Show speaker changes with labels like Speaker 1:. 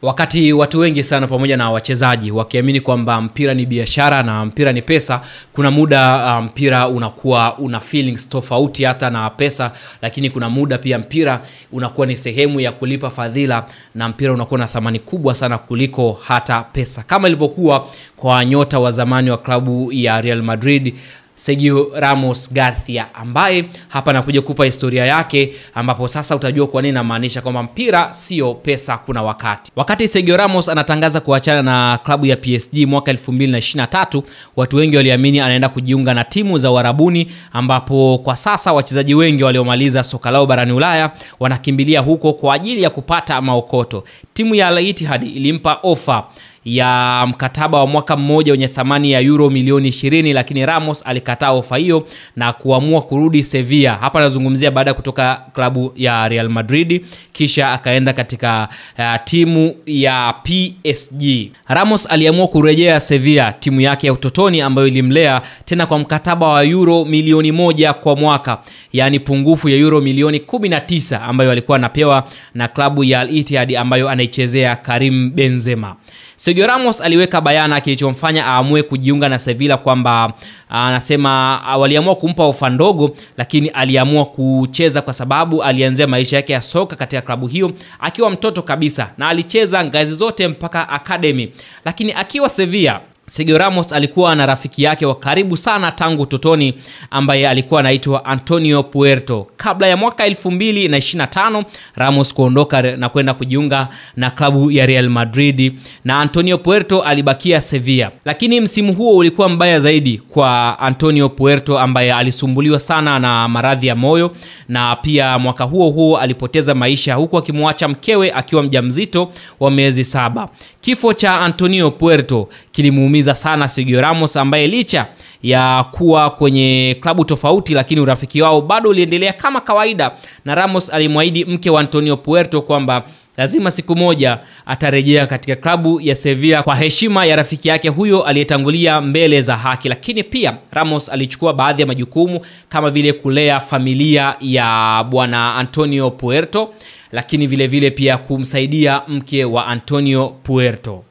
Speaker 1: Wakati watu wengi sana pamoja na wachezaji wakiamini kwamba mpira ni biashara na mpira ni pesa, kuna muda mpira unakuwa una feelings tofauti hata na pesa, lakini kuna muda pia mpira unakuwa ni sehemu ya kulipa fadhila na mpira unakuwa na thamani kubwa sana kuliko hata pesa. Kama ilivyokuwa kwa nyota wa zamani wa klabu ya Real Madrid Sergio Ramos Garcia, ambaye hapa nakuja kupa historia yake, ambapo sasa utajua kwa nini namaanisha kwamba mpira sio pesa kuna wakati. Wakati Sergio Ramos anatangaza kuachana na klabu ya PSG mwaka 2023, watu wengi waliamini anaenda kujiunga na timu za Uarabuni, ambapo kwa sasa wachezaji wengi waliomaliza soka lao barani Ulaya wanakimbilia huko kwa ajili ya kupata maokoto. Timu ya Al Ittihad ilimpa ofa ya mkataba wa mwaka mmoja wenye thamani ya euro milioni 20, lakini Ramos alikataa ofa hiyo na kuamua kurudi Sevilla. Hapa nazungumzia baada ya kutoka klabu ya Real Madrid kisha akaenda katika timu ya PSG. Ramos aliamua kurejea Sevilla, timu yake ya utotoni ambayo ilimlea, tena kwa mkataba wa euro milioni 1 kwa mwaka, yani pungufu ya euro milioni 19 ambayo alikuwa anapewa na klabu ya Al Ittihad ambayo anaichezea Karim Benzema. Sergio Ramos aliweka bayana kilichomfanya aamue kujiunga na Sevilla kwamba anasema waliamua kumpa ofa ndogo, lakini aliamua kucheza kwa sababu alianzia maisha yake ya soka katika klabu hiyo akiwa mtoto kabisa na alicheza ngazi zote mpaka academy. Lakini akiwa Sevilla, Sergio Ramos alikuwa na rafiki yake wa karibu sana tangu utotoni ambaye alikuwa anaitwa Antonio Puerto. Kabla ya mwaka 2025 Ramos kuondoka na kwenda kujiunga na klabu ya Real Madrid, na Antonio Puerto alibakia Sevilla. Lakini msimu huo ulikuwa mbaya zaidi kwa Antonio Puerto ambaye alisumbuliwa sana na maradhi ya moyo, na pia mwaka huo alipoteza maisha huku akimwacha mkewe akiwa mjamzito wa miezi 7. Kifo cha Antonio Puerto kilimuumiza sana Sergio Ramos, ambaye licha ya kuwa kwenye klabu tofauti lakini urafiki wao bado uliendelea kama kawaida, na Ramos alimwahidi mke wa Antonio Puerto kwamba lazima siku moja atarejea katika klabu ya Sevilla kwa heshima ya rafiki yake huyo aliyetangulia mbele za haki. Lakini pia Ramos alichukua baadhi ya majukumu kama vile kulea familia ya bwana Antonio Puerto, lakini vile pia kumsaidia mke wa Antonio Puerto.